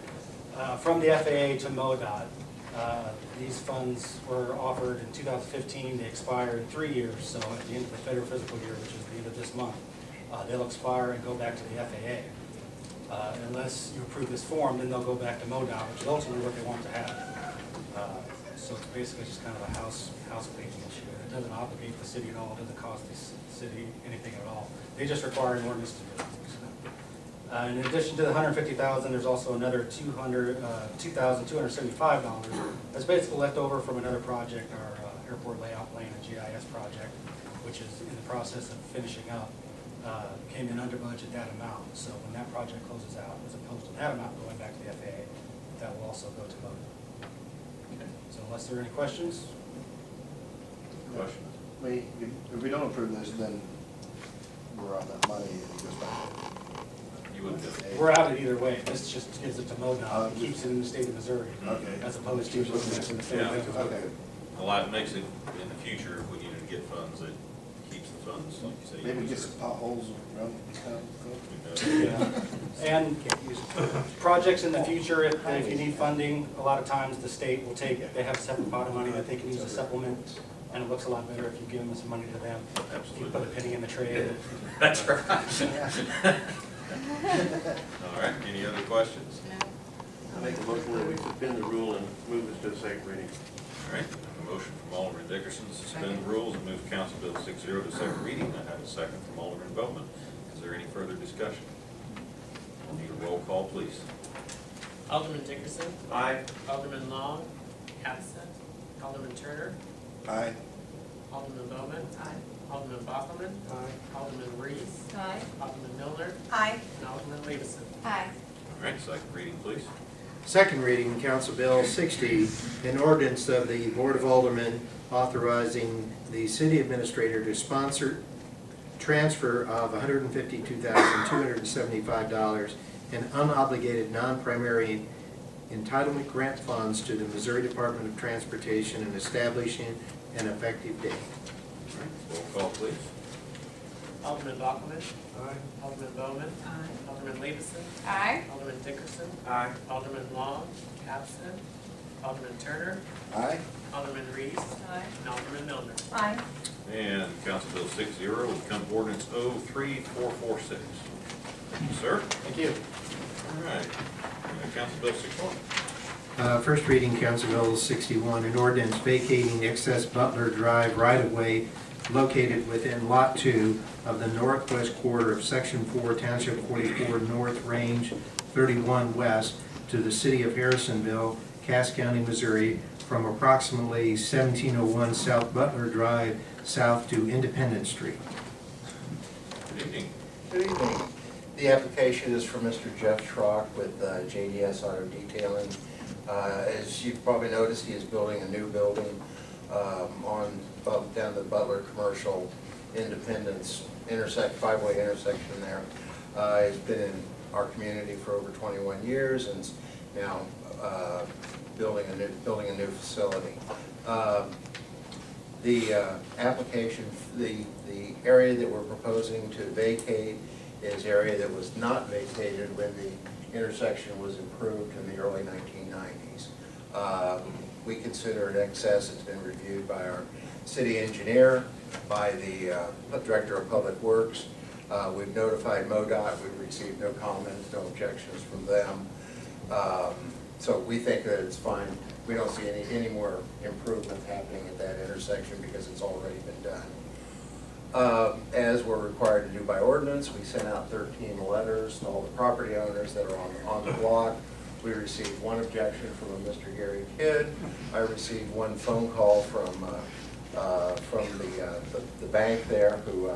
from the FAA to MoDOT. These funds were offered in 2015. They expire in 3 years, so at the end of the federal fiscal year, which is the end of this month, they'll expire and go back to the FAA. Unless you approve this form, then they'll go back to MoDOT, which is ultimately what they want to have. So it's basically just kind of a house-cleaning issue. It doesn't obligate the city at all, it doesn't cost the city anything at all. They just require an ordinance to do it. In addition to the $150,000, there's also another $2,275 that's basically left over from another project, our airport layout plan and GIS project, which is in the process of finishing up. Came in under budget that amount. So when that project closes out, as opposed to that amount going back to the FAA, that will also go to MoDOT. So unless there are any questions? Question? If we don't approve this, then we're out that money and it goes back. You wouldn't do it. We're out it either way. This just gives it to MoDOT, and keeps it in the state of Missouri. Okay. As opposed to looking at it in the federal Yeah. government. Okay. A lot makes it, in the future, if we need to get funds, it keeps the funds, like you say. Maybe get some potholes around town. Yeah. And projects in the future, if you need funding, a lot of times the state will take, they have a separate pot of money that they can use to supplement, and it looks a lot better if you give them some money to them. If you put a penny in the tray. That's right. All right, any other questions? I make a motion that we suspend the rule and move this to a second reading. All right, a motion from Alderman Dickerson to suspend the rules and move Council Bill 60 to second reading. I have a second from Alderman Bowman. Is there any further discussion? I'll need a roll call, please. Alderman Dickerson. Aye. Alderman Long. Absent. Alderman Turner. Aye. Alderman Bowman. Alderman Bockelman. Alderman Reese. Alderman Miller. Aye. And Alderman Levison. Aye. All right, second reading, please. Second reading, Council Bill 60, an ordinance of the Board of Aldermen authorizing the city administrator to sponsor transfer of $152,275 in unobligated non-primary entitlement grant funds to the Missouri Department of Transportation and establishing an effective date. Roll call, please. Alderman Bachman. Aye. Alderman Bowman. Aye. Alderman Levison. Aye. Alderman Dickerson. Aye. Alderman Long, absent. Alderman Turner. Aye. Alderman Reese. Aye. And Alderman Milner. Aye. And Council Bill 6-0 will become ordinance 03446. Thank you, sir. Thank you. All right. Council Bill 61. First reading, Council Bill 61, an ordinance vacating excess Butler Drive right-of-way located within Lot 2 of the northwest quarter of Section 4, Township 44 North, Range 31 West to the city of Harrisonville, Cass County, Missouri, from approximately 1701 South Butler Drive south to Independence Street. Good evening. Good evening. The application is for Mr. Jeff Schrock with JDS Auto Detailing. As you've probably noticed, he is building a new building down the Butler Commercial Independence five-way intersection there. He's been in our community for over 21 years and is now building a new facility. The application, the area that we're proposing to vacate is area that was not vacated when the intersection was improved in the early 1990s. We consider it excess. It's been reviewed by our city engineer, by the director of public works. We've notified MoDOT. We've received no comments, no objections from them. So we think that it's fine. We don't see any more improvement happening at that intersection because it's already been done. As we're required to do by ordinance, we sent out 13 letters to all the property owners that are on the block. We received one objection from a Mr. Gary Kidd. I received one phone call from the bank there, who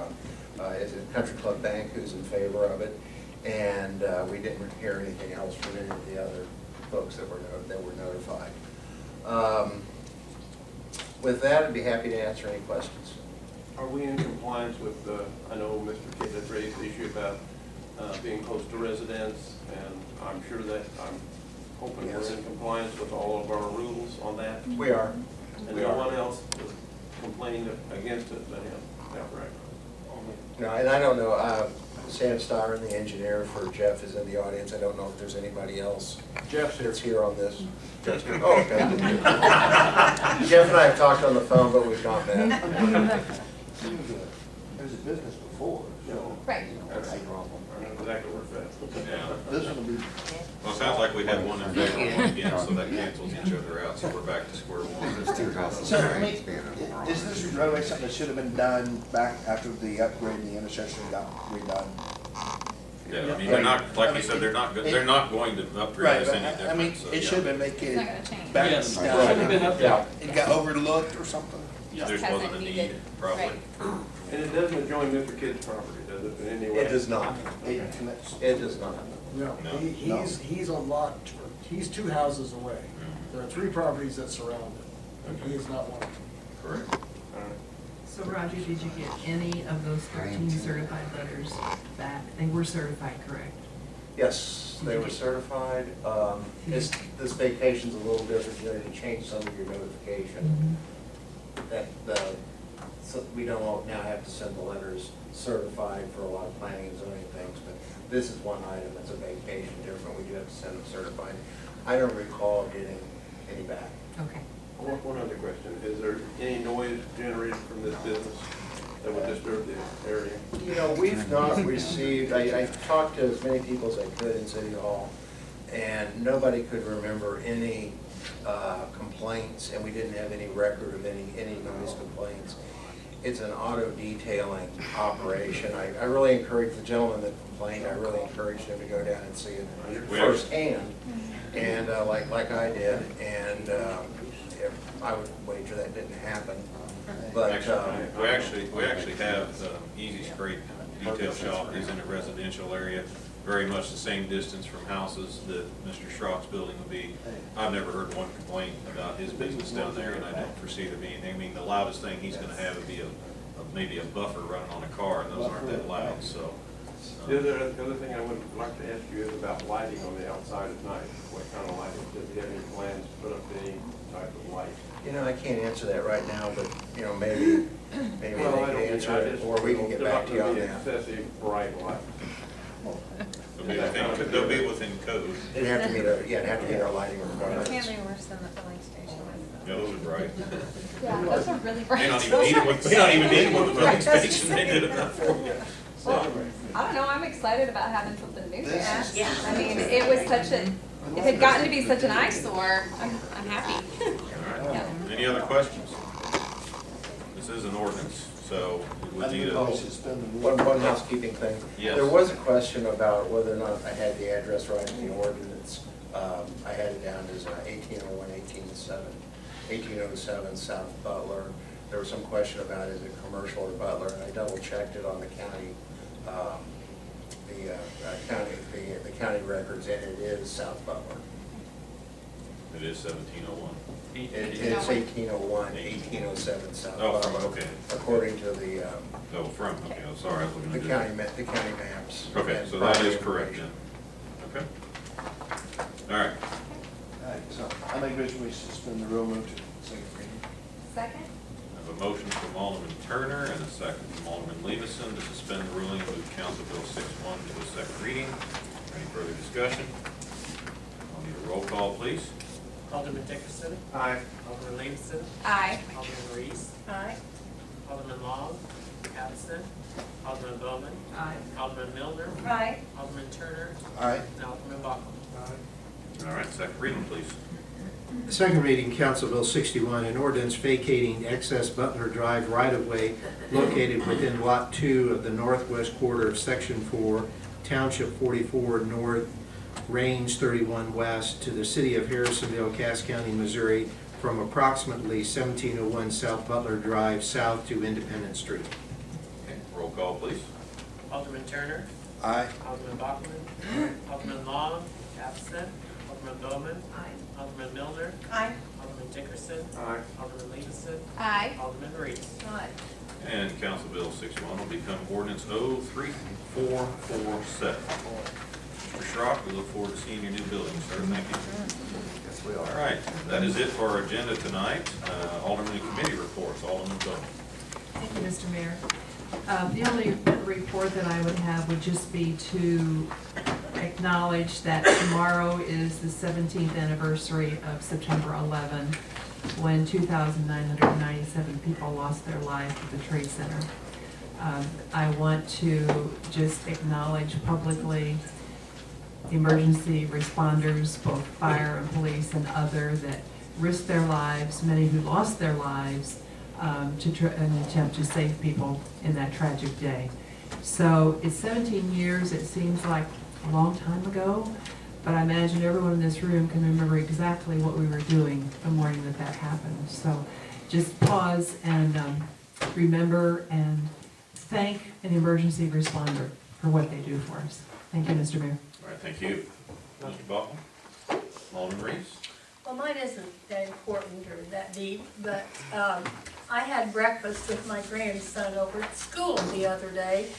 is a Country Club Bank, who's in favor of it. And we didn't hear anything else from any of the other folks that were notified. With that, I'd be happy to answer any questions. Are we in compliance with, I know Mr. Kidd had raised the issue about being close to residents, and I'm sure that, I'm hoping we're in compliance with all of our rules on that. We are. And no one else was complaining against it but him, is that correct? No, and I don't know, Sam Steyer, the engineer for Jeff, is in the audience. I don't know if there's anybody else that's here on this. Oh, okay. Jeff and I have talked on the phone, but we've not met. There's a business before, so. Right. That's the problem. I know exactly where it's at. Yeah. This one will be. Well, it sounds like we had one in favor, one against, so that cancels each other out, so we're back to square one. So, I mean, is this roadway something that should have been done back after the upgrade and the intersection got redone? Yeah, I mean, they're not, like you said, they're not going to upgrade us any I mean, different, so, it yeah. should have been It's making not gonna change. back Yes, down. it should have been up there. It got overlooked or something? There Just wasn't hasn't a need, needed. probably. Right. And it doesn't adjoin Mr. Kidd's property, does it, in any way? It does not. It connects. It does not. No, No. he's on lot, he's 2 houses away. There are 3 properties that surround it, and he is not one of them. Correct. All right. So Roger, did you get any of those 13 certified letters back? They were certified, correct? Yes, they were certified. This vacation's a little different. You know, you change some of your notification. So we don't all now have to send the letters certified for a lot of planning and zoning things, but this is one item that's a vacation different. We do have to send them certified. I don't recall getting any back. Okay. One other question, is there any noise generated from this business that would disturb the area? You know, we've not received, I've talked to as many people as I could in City Hall, and nobody could remember any complaints, and we didn't have any record of any noise complaints. It's an auto detailing operation. I really encourage the gentleman that complained, I really encouraged him to go down and see it firsthand, and like I did, and I would wager that didn't happen. But We actually have Easy Scrape Detail Shop is in a residential area, very much the same distance from houses that Mr. Schrock's building will be. I've never heard one complaint about his business down there, and I don't foresee there being anything. I mean, the loudest thing he's gonna have would be maybe a buffer running on a car, and those aren't that loud, so. The other thing I would like to ask you is about lighting on the outside at night. What kind of lighting? Does he have any plans to put up any type of light? You know, I can't answer that right now, but, you know, maybe they can answer it, or we can get back to you on that. Excessive bright light. They'll be within code. It'd have to meet our, yeah, it'd have to meet our lighting requirements. Can't be worse than the filling station. Yeah, those are bright. Yeah, those are really bright. May not even need one, may not even need one with filling station, they did enough for you. Well, I don't know, I'm excited about having something new there. This Yeah. I mean, it was such a, it had gotten to be such an eyesore, I'm happy. Yeah. Any other questions? This is an ordinance, so we would need a. One housekeeping thing. Yes. There was a question about whether or not I had the address right in the ordinance. I had it down as 1801, 1807 South Butler. There was some question about is it commercial or Butler, and I double checked it on the county, the county records, and it is South Butler. It is 1701. It's 1801, 1807 South Oh, Butler. from, okay. According to the, Oh, from, okay, I'm sorry, I was looking the at county maps. Okay, and so that is property correct then. Okay. All right. All right, so I make a motion we suspend the rule, move to second reading. Second? I have a motion from Alderman Turner and a second from Alderman Levison to suspend the ruling and move Council Bill 6-1 to a second reading. Any further discussion? I'll need a roll call, please. Alderman Dickerson. Aye. Alderman Levison. Aye. Alderman Reese. Aye. Alderman Long. Absent. Alderman Bowman. Aye. Alderman Milner. Aye. Alderman Turner. Aye. And Alderman Bachman. All right, second reading, please. Second reading, Council Bill 61, an ordinance vacating excess Butler Drive right-of-way located within Lot 2 of the northwest quarter of Section 4, Township 44 North, Range 31 West, to the city of Harrisonville, Cass County, Missouri, from approximately 1701 South Butler Drive south to Independence Street. Okay, roll call, please. Alderman Turner. Aye. Alderman Bachman. Alderman Long. Absent. Alderman Bowman. Aye. Alderman Milner. Aye. Alderman Dickerson. Aye. Alderman Levison. Aye. Alderman Reese. Aye. And Council Bill 6-1 will become ordinance 03447. Mr. Schrock, we look forward to seeing your new building, sir. Thank you. Yes, we are. All right, that is it for our agenda tonight. Alderman and committee reports. Alderman Bowman. Thank you, Mr. Mayor. The only report that I would have would just be to acknowledge that tomorrow is the 17th anniversary of September 11, when 2,997 people lost their lives at the Trade Center. I want to just acknowledge publicly emergency responders, both fire and police and other, that risked their lives, many who lost their lives, to an attempt to save people in that tragic day. So it's 17 years, it seems like a long time ago, but I imagine everyone in this room can remember exactly what we were doing the morning that that happened. So just pause and remember and thank an emergency responder for what they do for us. Thank you, Mr. Mayor. All right, thank you. Mr. Bachman. Alderman Reese. Well, mine isn't that important or that deep, but I had breakfast with my grandson over at school the other day,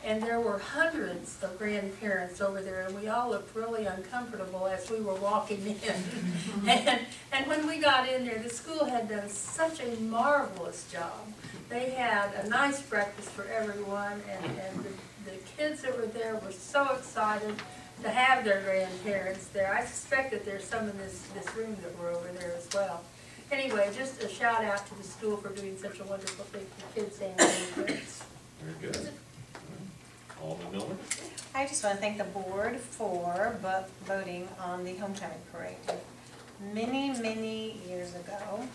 and there were hundreds of grandparents over there, and we all looked really uncomfortable as we were walking in. And when we got in there, the school had done such a marvelous job. They had a nice breakfast for everyone, and the kids that were there were so excited to have their grandparents there. I suspect that there's some in this room that were over there as well. Anyway, just a shout out to the school for doing such a wonderful thing for kids and grandparents. Very good. Alderman Miller. I just want to thank the board for voting on the homecoming parade. Many, many years ago,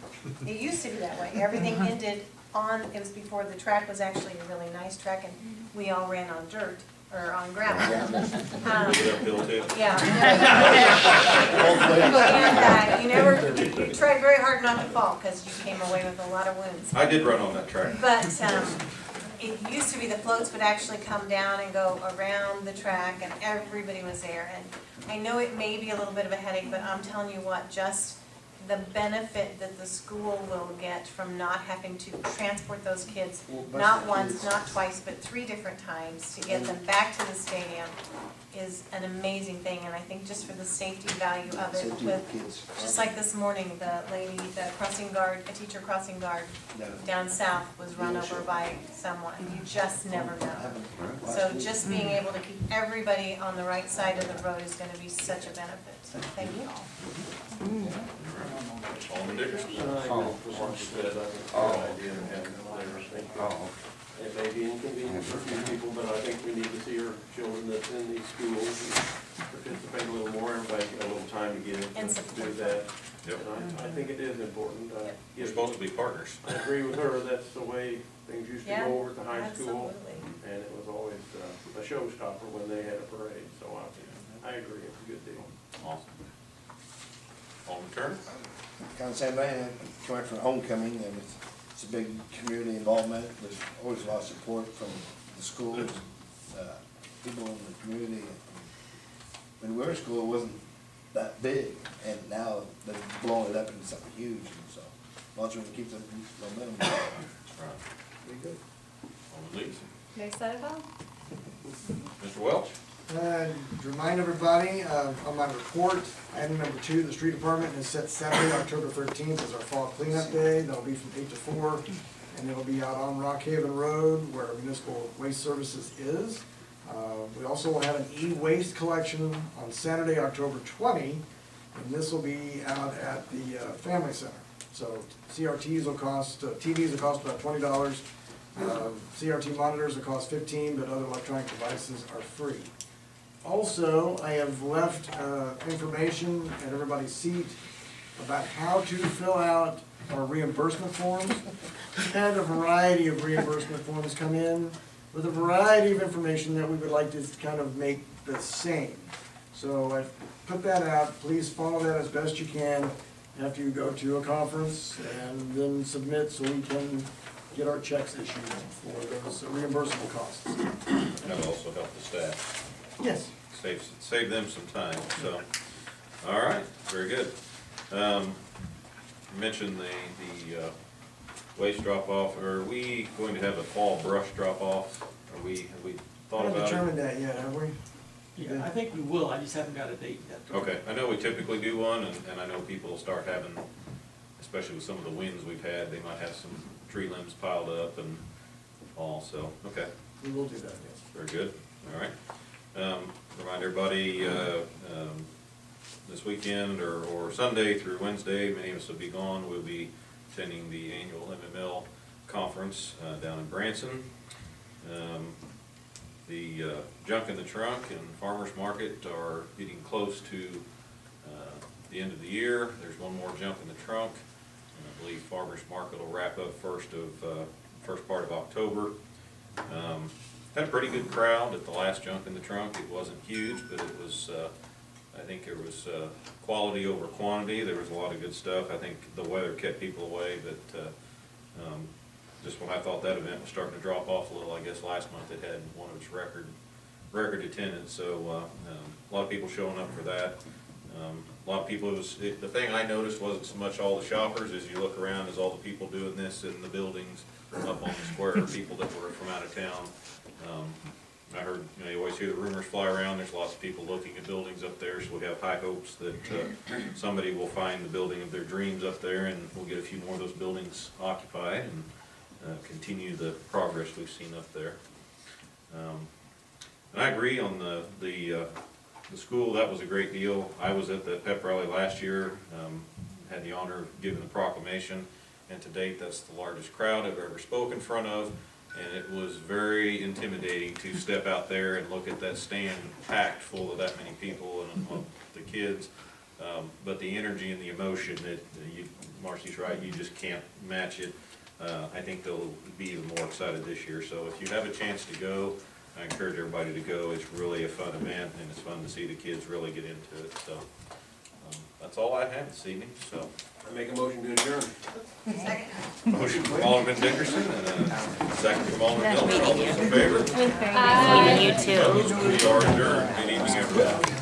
it used to be that way. Everything ended on, it was before the track was actually a really nice track, and we all ran on dirt, or on gravel. Uphill too. Yeah. And you tried very hard not to fall, because you came away with a lot of wounds. I did run on that track. But it used to be the floats would actually come down and go around the track, and everybody was there. And I know it may be a little bit of a headache, but I'm telling you what, just the benefit that the school will get from not having to transport those kids, not once, not twice, but 3 different times to get them back to the stadium is an amazing thing, and I think just for the safety value of it, with, just like this morning, the lady, the crossing guard, a teacher crossing guard down south was run over by someone, you just never know. So just being able to keep everybody on the right side of the road is gonna be such a benefit, so thank you all. Alderman Dickerson? It may be inconvenient for a few people, but I think we need to see our children that's in these schools participate a little more, everybody get a little time to get And to do support. that. Yep. And I think it is important. You're supposed to be partners. I agree with her, that's the way things used to Yeah, go over at the high school. absolutely. And it was always a showstopper when they had a parade, so I agree, it's a good deal. Awesome. Alderman Turner? Kind of same way, coming from homecoming, and it's a big community involvement. There's always a lot of support from the schools, people in the community. When we were in school, it wasn't that big, and now they're blowing it up into something huge, and so lots of them keep the momentum. Right. Pretty good. Alderman Lees? No excited about? Mr. Welch? To remind everybody, on my report, item number 2, the street department has set Saturday, October 13th as our fall cleanup day. That'll be from 8 to 4, and it'll be out on Rock Haven Road where Municipal Waste Services is. We also will have an e-waste collection on Saturday, October 20, and this will be out at the Family Center. So CRTs will cost, TVs will cost about $20. CRT monitors will cost $15, but other electronic devices are free. Also, I have left information at everybody's seat about how to fill out our reimbursement forms. We've had a variety of reimbursement forms come in with a variety of information that we would like to kind of make the same. So I've put that out. Please follow that as best you can after you go to a conference, and then submit so we can get our checks issued for those reimbursable costs. That would also help the staff. Yes. Save them some time, so. All right, very good. You mentioned the waste drop-off. Are we going to have a fall brush drop-off? Have we thought I haven't about it? determined that yet, have we? Yeah, I think we will, I just haven't got a date yet. Okay, I know we typically do one, and I know people will start having, especially with some of the winds we've had, they might have some tree limbs piled up and all, so, okay. We will do that, yes. Very good, all right. Remind everybody, this weekend or Sunday through Wednesday, many of us will be gone, we'll be attending the annual MML conference down in Branson. The junk in the trunk and farmers market are getting close to the end of the year. There's one more junk in the trunk. And I believe farmers market will wrap up first part of October. Had a pretty good crowd at the last junk in the trunk. It wasn't huge, but it was, I think there was quality over quantity. There was a lot of good stuff. I think the weather kept people away, but just when I thought that event was starting to drop off a little, I guess last month it had one of its record attendance, so a lot of people showing up for that. A lot of people, the thing I noticed wasn't so much all the shoppers, as you look around, is all the people doing this in the buildings up on the square, people that were from out of town. I heard, you always hear the rumors fly around, there's lots of people looking at buildings up there, so we have high hopes that somebody will find the building of their dreams up there, and we'll get a few more of those buildings occupied, and continue the progress we've seen up there. And I agree on the school, that was a great deal. I was at the pep rally last year, had the honor of giving the proclamation, and to date, that's the largest crowd I've ever spoke in front of, and it was very intimidating to step out there and look at that stand packed full of that many people and the kids. But the energy and the emotion, Marcy's right, you just can't match it. I think they'll be even more excited this year. So if you have a chance to go, I encourage everybody to go. It's really a fun event, and it's fun to see the kids really get into it. So that's all I have this evening. So I make a motion to adjourn. Second. motion from Alderman Dickerson and a second from Alderman Miller. All those in favor? You too. We are adjourned. Good evening, everybody.